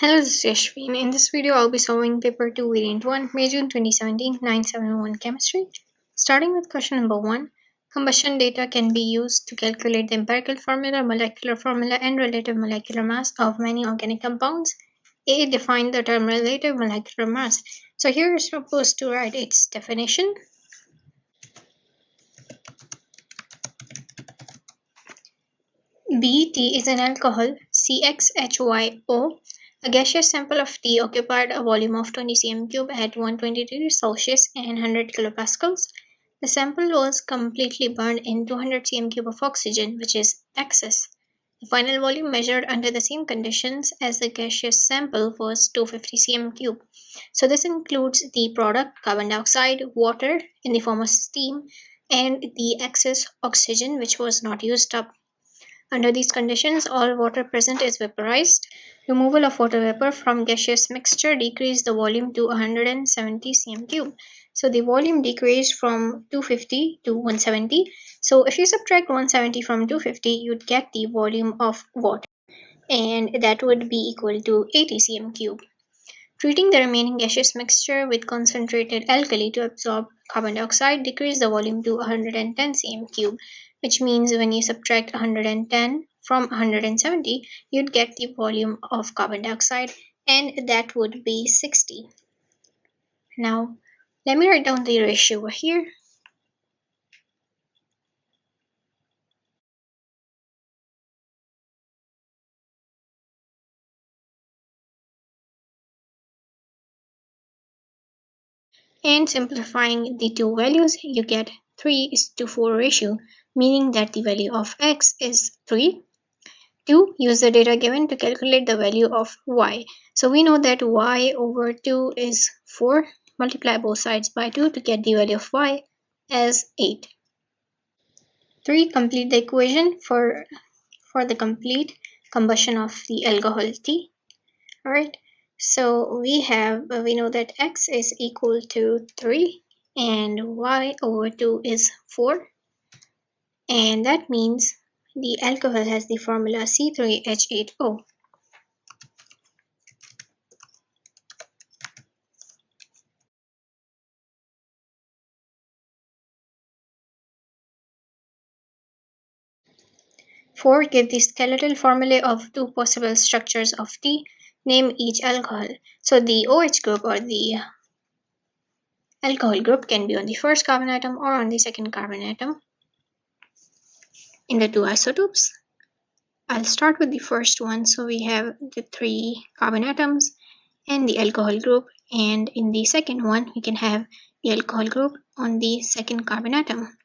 Hello, this is Yashvin. In this video, I'll be solving paper 2 variant 1, May June 2017, 971 chemistry. Starting with question number 1, combustion data can be used to calculate the empirical formula, molecular formula, and relative molecular mass of many organic compounds. A. Define the term relative molecular mass. So here you're supposed to write its definition. B. T is an alcohol, CxHyO. A gaseous sample of tea occupied a volume of 20 cm³ at 120 degrees Celsius and 100 kilopascals. The sample was completely burned in 200 cm³ of oxygen, which is excess. The final volume measured under the same conditions as the gaseous sample was 250 cm³. So this includes the product carbon dioxide, water in the form of steam, and the excess oxygen which was not used up. Under these conditions, all water present is vaporized. Removal of water vapor from gaseous mixture decreased the volume to 170 cm³. So the volume decreased from 250 to 170. So if you subtract 170 from 250, you'd get the volume of water, and that would be equal to 80 cm³. Treating the remaining gaseous mixture with concentrated alkali to absorb carbon dioxide decreased the volume to 110 cm³, which means when you subtract 110 from 170, you'd get the volume of carbon dioxide, and that would be 60. Now, let me write down the ratio over here. And simplifying the two values, you get 3:4 ratio, meaning that the value of x is 3. 2. Use the data given to calculate the value of y. So we know that y over 2 is 4. Multiply both sides by 2 to get the value of y as 8. 3. Complete the equation for the complete combustion of the alcohol T. Alright, so we know that x is equal to 3 and y over 2 is 4, and that means the alcohol has the formula C3H8O. Four, give the skeletal formulae of two possible structures of T. Name each alcohol. So the OH group or the alcohol group can be on the first carbon atom or on the second carbon atom in the two isotopes. I'll start with the first one. So we have the 3 carbon atoms and the alcohol group, and in the second one we can have the alcohol group on the second carbon atom,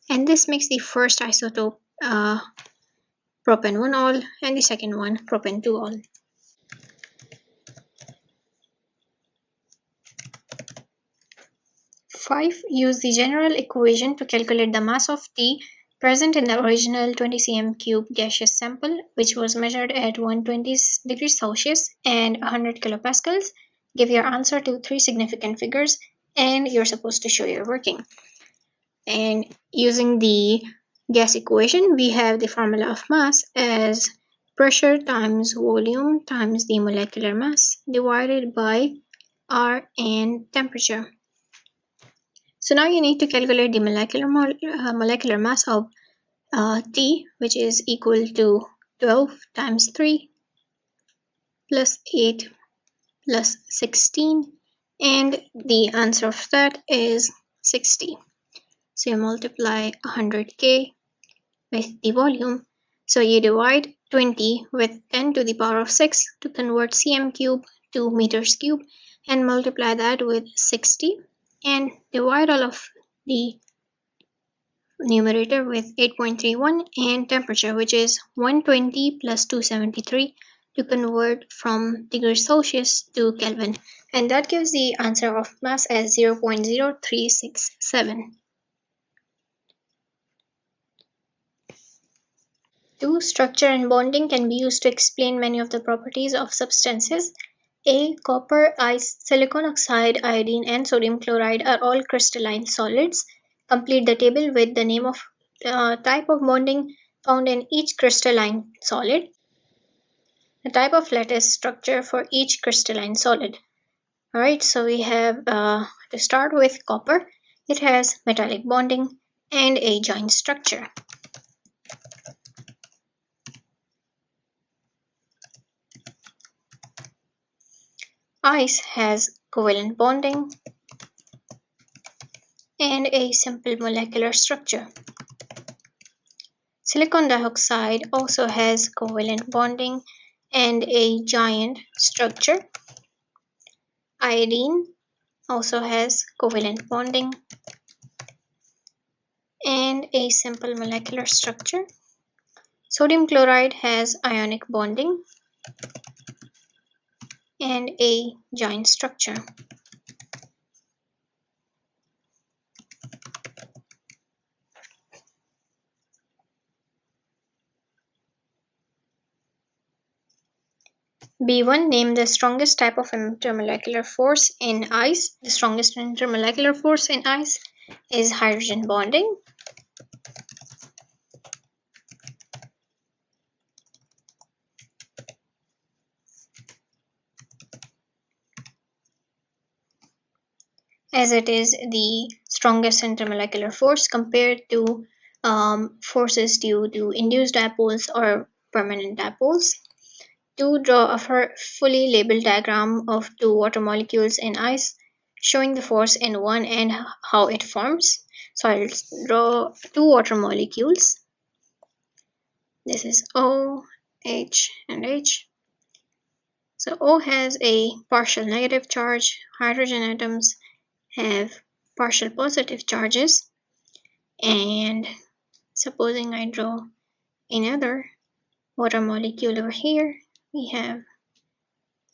and this makes the first isotope propane 1-ol and the second one propane 2-ol. Five, use the general equation to calculate the mass of T present in the original 20 cm³ gaseous sample, which was measured at 120 degrees Celsius and 100 kilopascals. Give your answer to 3 significant figures, and you're supposed to show your working. And using the gas equation, we have the formula of mass as pressure times volume times the molecular mass divided by R and temperature. So now you need to calculate the molecular mass of T, which is equal to 12 times 3 plus 8 plus 16, and the answer of that is 60. So you multiply 100K with the volume. So you divide 20 with 10 to the power of 6 to convert cm³ to meters cube, and multiply that with 60, and divide all of the numerator with 8.31 and temperature, which is 120 plus 273, to convert from degrees Celsius to Kelvin, and that gives the answer of mass as 0.0367. 2. Structure and bonding can be used to explain many of the properties of substances. A. Copper, ice, silicon oxide, iodine, and sodium chloride are all crystalline solids. Complete the table with the name of type of bonding found in each crystalline solid. the type of lattice structure for each crystalline solid. Alright, so we have to start with copper. It has metallic bonding and a joint structure. Ice has covalent bonding and a simple molecular structure. Silicon dioxide also has covalent bonding and a giant structure. Iodine also has covalent bonding and a simple molecular structure. Sodium chloride has ionic bonding and a joint structure. B1, name the strongest type of intermolecular force in ice. The strongest intermolecular force in ice is hydrogen bonding. As it is the strongest intermolecular force compared to forces due to induced dipoles or permanent dipoles. To draw a fully labeled diagram of two water molecules in ice, showing the force in one and how it forms. So I'll draw two water molecules. This is O, H, and H. So O has a partial negative charge. Hydrogen atoms have partial positive charges. And supposing I draw another water molecule over here, we have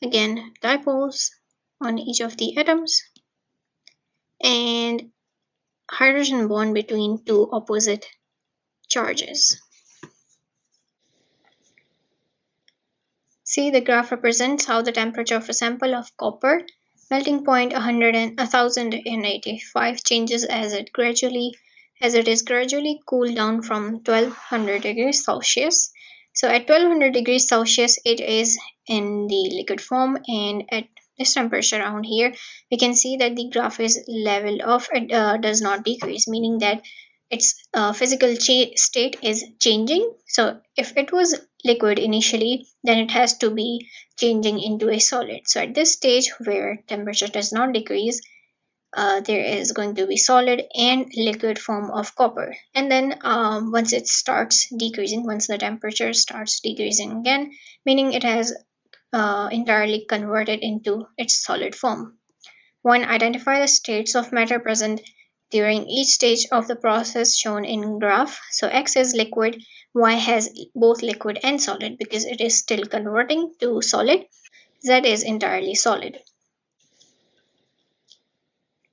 again dipoles on each of the atoms and hydrogen bond between two opposite charges. See, the graph represents how the temperature of a sample of copper, melting point 1085, changes as it is gradually cooled down from 1200 degrees Celsius. So at 1200 degrees Celsius, it is in the liquid form, and at this temperature around here, we can see that the graph is leveled off. It does not decrease, meaning that its physical state is changing. So if it was liquid initially, then it has to be changing into a solid. So at this stage where temperature does not decrease, there is going to be solid and liquid form of copper. And then once it starts decreasing, once the temperature starts decreasing again, meaning it has entirely converted into its solid form. 1. Identify the states of matter present during each stage of the process shown in graph. So X is liquid, Y has both liquid and solid because it is still converting to solid. Z is entirely solid.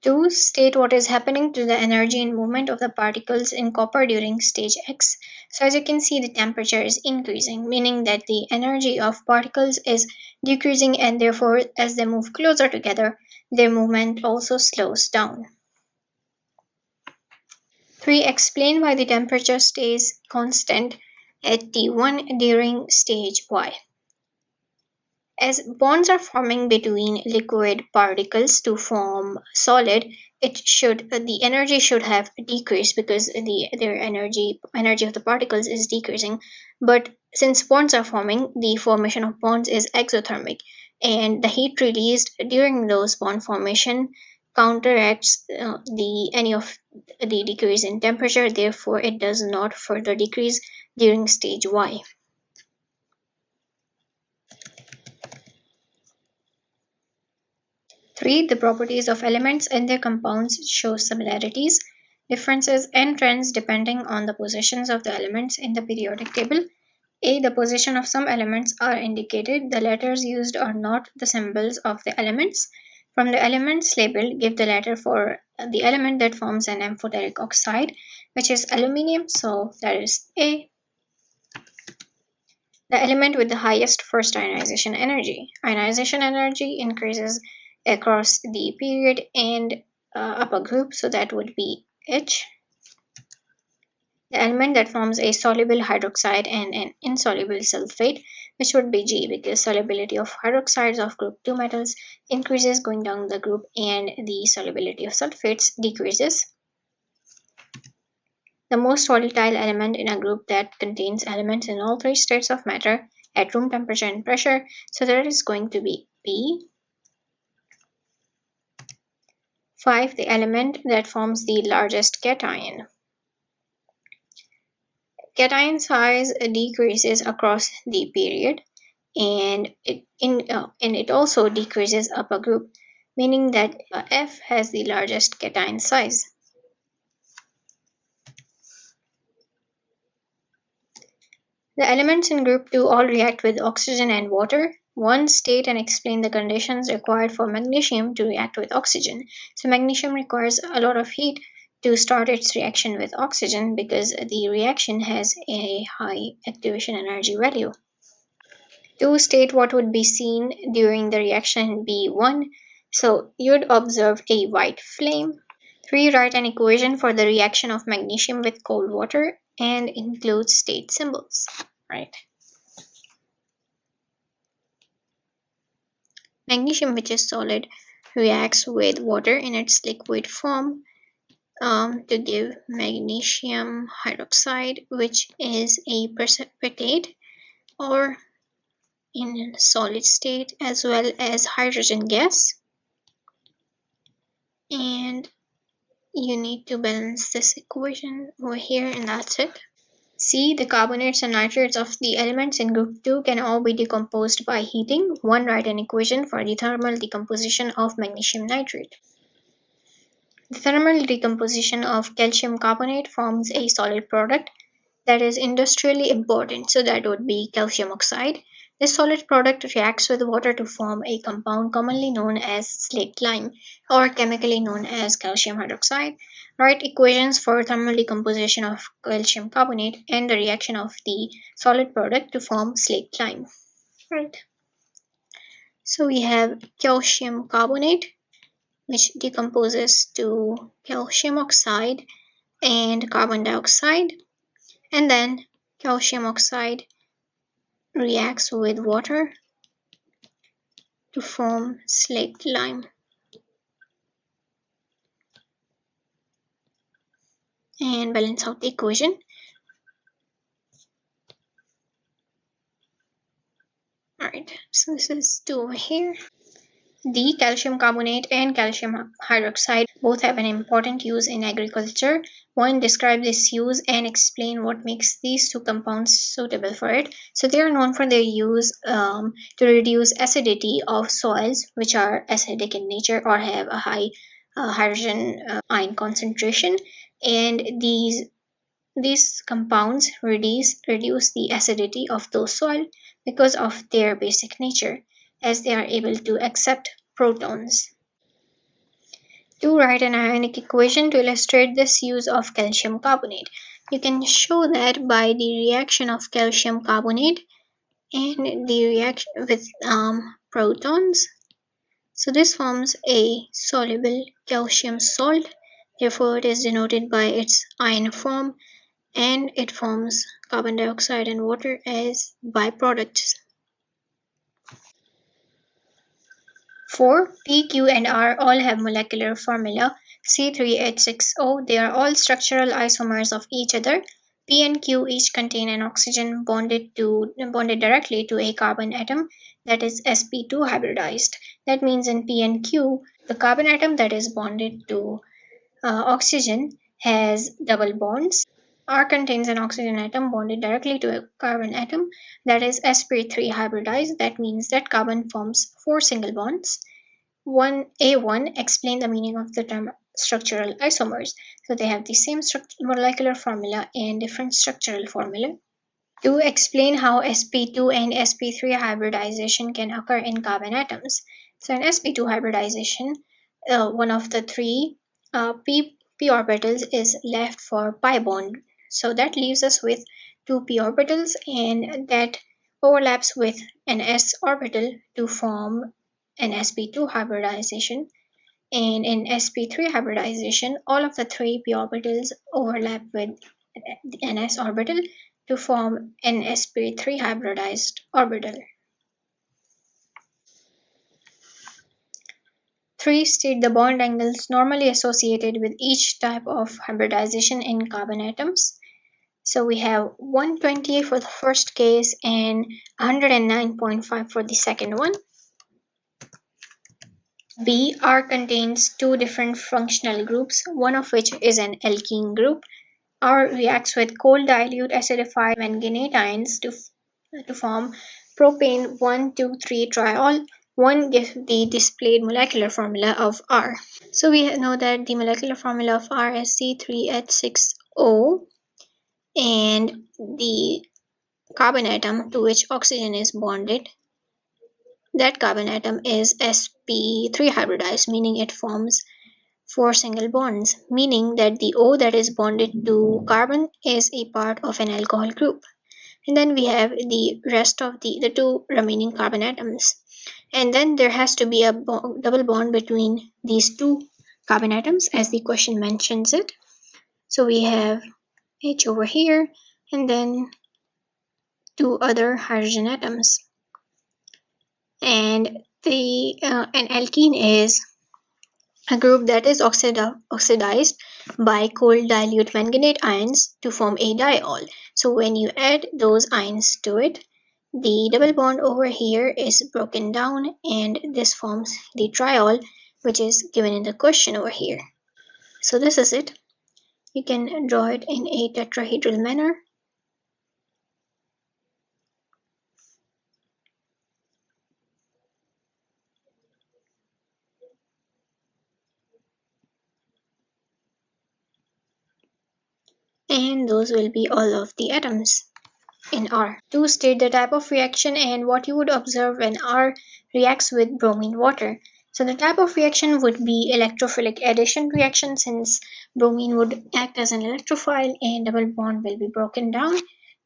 2. State what is happening to the energy and movement of the particles in copper during stage X. So as you can see, the temperature is increasing, meaning that the energy of particles is decreasing, and therefore as they move closer together, their movement also slows down. 3. Explain why the temperature stays constant at T1 during stage Y. As bonds are forming between liquid particles to form solid, the energy should have decreased because their energy of the particles is decreasing. But since bonds are forming, the formation of bonds is exothermic, and the heat released during those bond formation counteracts any of the decrease in temperature. Therefore, it does not further decrease during stage Y. 3. The properties of elements and their compounds show similarities, differences, and trends depending on the positions of the elements in the periodic table. A. The position of some elements are indicated. The letters used are not the symbols of the elements. From the elements labeled, give the letter for the element that forms an amphoteric oxide, which is aluminium, so that is A. The element with the highest first ionization energy. Ionization energy increases across the period and upper group, so that would be H. The element that forms a soluble hydroxide and an insoluble sulfate, which would be G, because solubility of hydroxides of group 2 metals increases going down the group and the solubility of sulfates decreases. The most volatile element in a group that contains elements in all three states of matter at room temperature and pressure, so that is going to be P. 5. The element that forms the largest cation. Cation size decreases across the period, and it also decreases up a group, meaning that F has the largest cation size. The elements in group 2 all react with oxygen and water. 1. State and explain the conditions required for magnesium to react with oxygen. So magnesium requires a lot of heat to start its reaction with oxygen because the reaction has a high activation energy value. 2. State what would be seen during the reaction B1. So you'd observe a white flame. 3. Write an equation for the reaction of magnesium with cold water and include state symbols. Right. Magnesium, which is solid, reacts with water in its liquid form to give magnesium hydroxide, which is a precipitate, or in solid state, as well as hydrogen gas. And you need to balance this equation over here, and that's it. C. The carbonates and nitrates of the elements in group 2 can all be decomposed by heating. 1. Write an equation for the thermal decomposition of magnesium nitrate. The thermal decomposition of calcium carbonate forms a solid product that is industrially important, so that would be calcium oxide. This solid product reacts with water to form a compound commonly known as slaked lime, or chemically known as calcium hydroxide. Write equations for thermal decomposition of calcium carbonate and the reaction of the solid product to form slaked lime. Right. So we have calcium carbonate, which decomposes to calcium oxide and carbon dioxide, and then calcium oxide reacts with water to form slaked lime. And balance out the equation. Alright, so this is 2 over here. The calcium carbonate and calcium hydroxide both have an important use in agriculture. 1. Describe this use and explain what makes these two compounds suitable for it. So they are known for their use to reduce acidity of soils which are acidic in nature or have a high hydrogen ion concentration, and these compounds reduce the acidity of those soil because of their basic nature, as they are able to accept protons. 2. Write an ionic equation to illustrate this use of calcium carbonate. You can show that by the reaction of calcium carbonate and the reaction with protons. So this forms a soluble calcium salt. Therefore, it is denoted by its ion form, and it forms carbon dioxide and water as byproducts. 4. P, Q, and R all have molecular formula C3H6O. They are all structural isomers of each other. P and Q each contain an oxygen bonded directly to a carbon atom, that is sp2 hybridized. That means in P and Q, the carbon atom that is bonded to oxygen has double bonds. R contains an oxygen atom bonded directly to a carbon atom, that is sp3 hybridized. That means that carbon forms 4 single bonds. A1. Explain the meaning of the term structural isomers. So they have the same molecular formula and different structural formula. 2. Explain how sp2 and sp3 hybridization can occur in carbon atoms. So in sp2 hybridization, one of the three p orbitals is left for pi bond. So that leaves us with 2 p orbitals, and that overlaps with an s orbital to form an sp2 hybridization. And in sp3 hybridization, all of the 3 p orbitals overlap with an s orbital, to form an sp3 hybridized orbital. 3. State the bond angles normally associated with each type of hybridization in carbon atoms. So we have 120 for the first case and 109.5 for the second one. B. R contains two different functional groups, one of which is an alkene group. R reacts with cold dilute acidified manganate ions to form propane 1,2,3 triol. 1 gives the displayed molecular formula of R. So we know that the molecular formula of R is C3H6O, and the carbon atom to which oxygen is bonded, that carbon atom is sp3 hybridized, meaning it forms 4 single bonds, meaning that the O that is bonded to carbon is a part of an alcohol group. And then we have the rest of the 2 remaining carbon atoms. And then there has to be a double bond between these 2 carbon atoms as the question mentions it. So we have H over here and then 2 other hydrogen atoms. And an alkene is a group that is oxidized by cold dilute manganate ions to form a diol. So when you add those ions to it, the double bond over here is broken down and this forms the triol, which is given in the question over here. So this is it. You can draw it in a tetrahedral manner. And those will be all of the atoms in R. To state the type of reaction and what you would observe when R reacts with bromine water. So the type of reaction would be electrophilic addition reaction, since bromine would act as an electrophile and double bond will be broken down,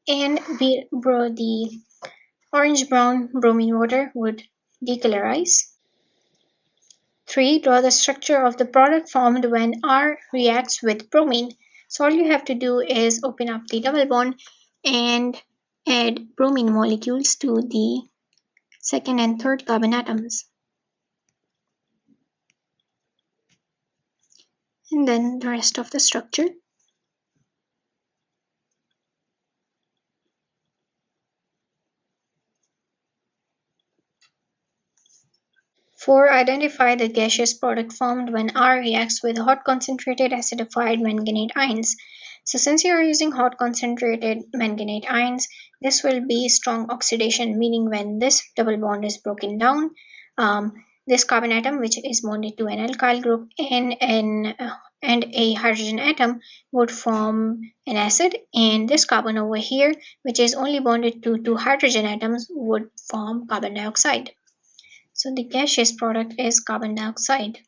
and the orange-brown bromine water would decolorize. 3. Draw the structure of the product formed when R reacts with bromine. So all you have to do is open up the double bond and add bromine molecules to the second and third carbon atoms. And then the rest of the structure. 4. Identify the gaseous product formed when R reacts with hot concentrated acidified manganate ions. So since you are using hot concentrated manganate ions, this will be strong oxidation, meaning when this double bond is broken down, this carbon atom, which is bonded to an alkyl group, and a hydrogen atom would form an acid, and this carbon over here, which is only bonded to 2 hydrogen atoms, would form carbon dioxide. So the gaseous product is carbon dioxide.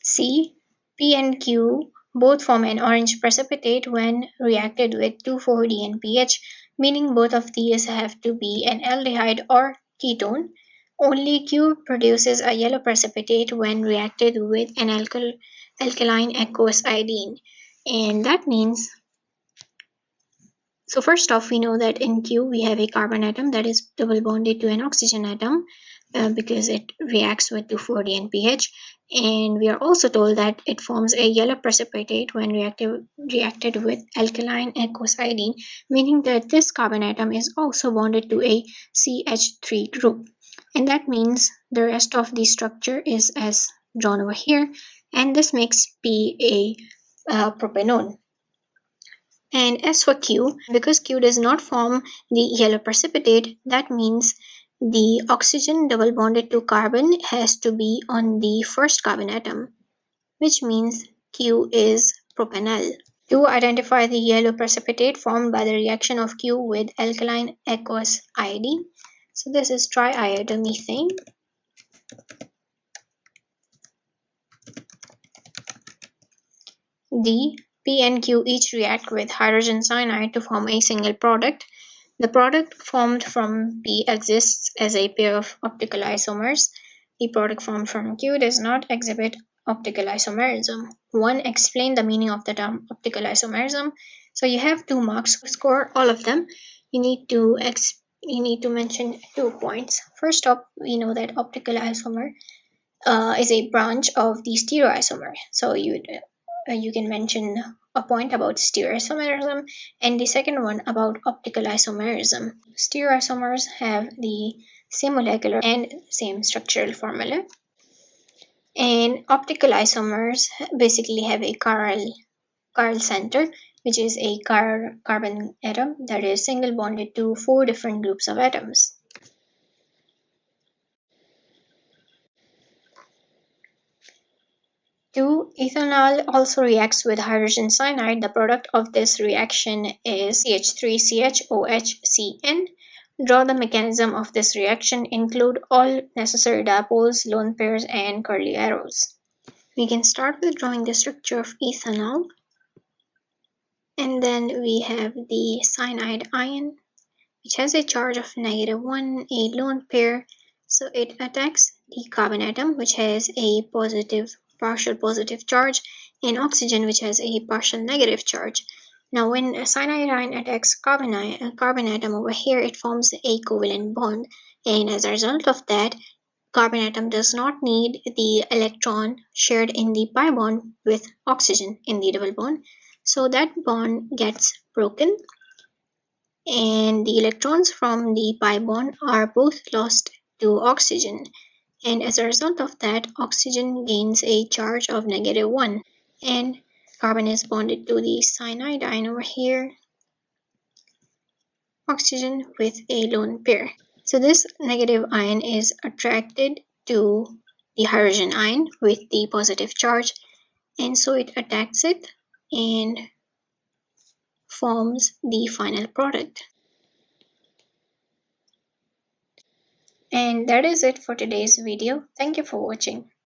C. P and Q both form an orange precipitate when reacted with 2,4-D and pH, meaning both of these have to be an aldehyde or ketone. Only Q produces a yellow precipitate when reacted with an alkaline aqueous iodine. And that means, so first off, we know that in Q we have a carbon atom that is double bonded to an oxygen atom because it reacts with 2,4-D and pH. And we are also told that it forms a yellow precipitate when reacted with alkaline aqueous iodine, meaning that this carbon atom is also bonded to a CH3 group. And that means the rest of the structure is as drawn over here, and this makes P a propanone. And as for Q, because Q does not form the yellow precipitate, that means the oxygen double bonded to carbon has to be on the first carbon atom, which means Q is propanol. To identify the yellow precipitate formed by the reaction of Q with alkaline aqueous iodine. So this is triiodomethane. D. P and Q each react with hydrogen cyanide to form a single product. The product formed from P exists as a pair of optical isomers. The product formed from Q does not exhibit optical isomerism. 1. Explain the meaning of the term optical isomerism. So you have 2 marks. To score all of them, you need to mention 2 points. First up, we know that optical isomer is a branch of the stereoisomer. So you can mention a point about stereoisomerism, and the second one about optical isomerism. Stereoisomers have the same molecular and same structural formula, and optical isomers basically have a chiral center, which is a carbon atom that is single bonded to 4 different groups of atoms. Two, ethanol also reacts with hydrogen cyanide. The product of this reaction is CH3CHOHCN. Draw the mechanism of this reaction. Include all necessary dipoles, lone pairs, and curly arrows. We can start with drawing the structure of ethanol. And then we have the cyanide ion, which has a charge of -1, a lone pair. So it attacks the carbon atom, which has a partial positive charge, and oxygen, which has a partial negative charge. Now, when a cyanide ion attacks carbon atom over here, it forms a covalent bond, and as a result of that, carbon atom does not need the electron shared in the pi bond with oxygen in the double bond. So that bond gets broken, and the electrons from the pi bond are both lost to oxygen, and as a result of that, oxygen gains a charge of -1, and carbon is bonded to the cyanide ion over here, oxygen with a lone pair. So this negative ion is attracted to the hydrogen ion with the positive charge, and so it attacks it and forms the final product. And that is it for today's video. Thank you for watching.